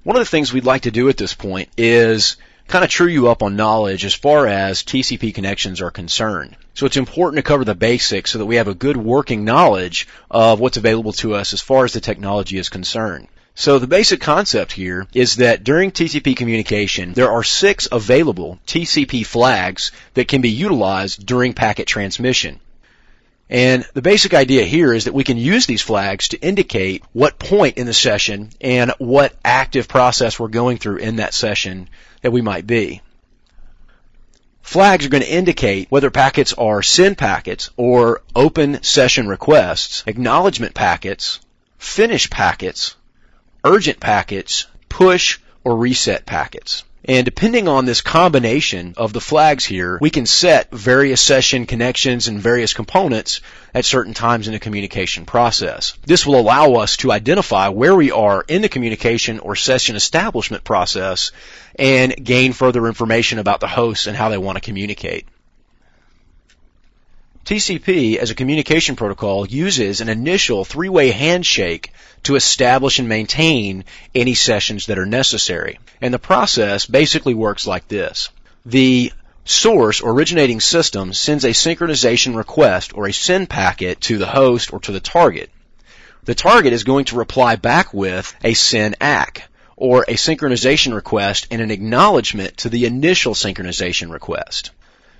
One of the things we'd like to do at this point is kind of true you up on knowledge as far as TCP connections are concerned. So it's important to cover the basics so that we have a good working knowledge of what's available to us as far as the technology is concerned. So the basic concept here is that during TCP communication, there are 6 available TCP flags that can be utilized during packet transmission. And the basic idea here is that we can use these flags to indicate what point in the session and what active process we're going through in that session that we might be. Flags are going to indicate whether packets are send packets or open session requests, acknowledgement packets, finish packets, urgent packets, push or reset packets. And depending on this combination of the flags here, we can set various session connections and various components at certain times in the communication process. This will allow us to identify where we are in the communication or session establishment process and gain further information about the hosts and how they want to communicate. TCP, as a communication protocol, uses an initial 3-way handshake to establish and maintain any sessions that are necessary. And the process basically works like this. The source or originating system sends a synchronization request or a send packet to the host or to the target. The target is going to reply back with a send ACK, or a synchronization request and an acknowledgement to the initial synchronization request.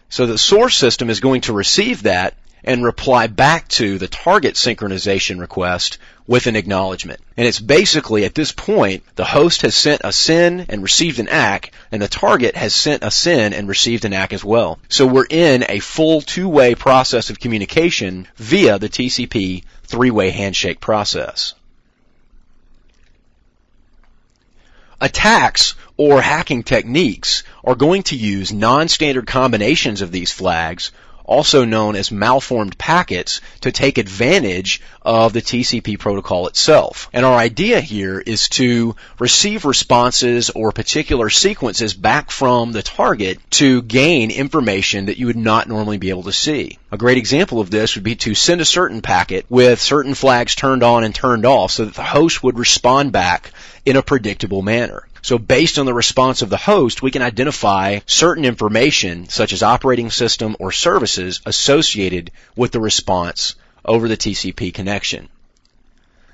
So the source system is going to receive that and reply back to the target synchronization request with an acknowledgement. And it's basically, at this point, the host has sent a SYN and received an ACK, and the target has sent a SYN and received an ACK as well. So we're in a full 2-way process of communication via the TCP 3-way handshake process. Attacks or hacking techniques are going to use non-standard combinations of these flags, also known as malformed packets, to take advantage of the TCP protocol itself. And our idea here is to receive responses or particular sequences back from the target to gain information that you would not normally be able to see. A great example of this would be to send a certain packet with certain flags turned on and turned off so that the host would respond back in a predictable manner. So based on the response of the host, we can identify certain information, such as operating system or services, associated with the response over the TCP connection.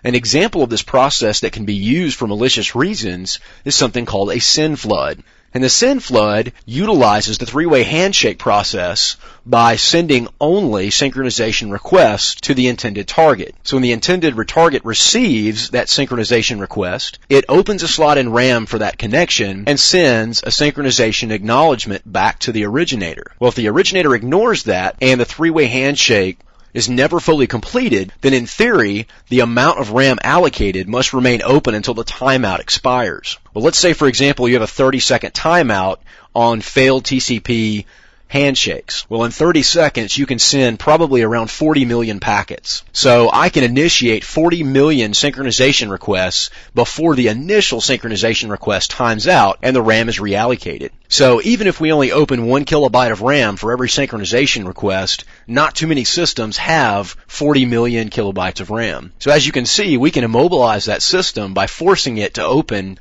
An example of this process that can be used for malicious reasons is something called a SYN flood. And the SYN flood utilizes the 3-way handshake process by sending only synchronization requests to the intended target. So when the intended target receives that synchronization request, it opens a slot in RAM for that connection and sends a synchronization acknowledgement back to the originator. Well, if the originator ignores that and the 3-way handshake is never fully completed, then in theory, the amount of RAM allocated must remain open until the timeout expires. Well, let's say, for example, you have a 30-second timeout on failed TCP handshakes. Well, in 30 seconds, you can send probably around 40 million packets. So I can initiate 40 million synchronization requests before the initial synchronization request times out and the RAM is reallocated. So even if we only open 1 kilobyte of RAM for every synchronization request, not too many systems have 40 million kilobytes of RAM. So as you can see, we can immobilize that system by forcing it to open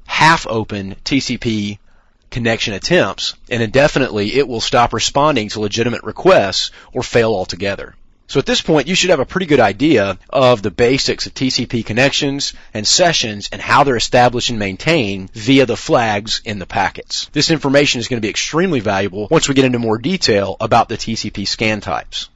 half-open TCP connection attempts, and indefinitely it will stop responding to legitimate requests or fail altogether. So at this point, you should have a pretty good idea of the basics of TCP connections and sessions and how they're established and maintained via the flags in the packets. This information is going to be extremely valuable once we get into more detail about the TCP scan types.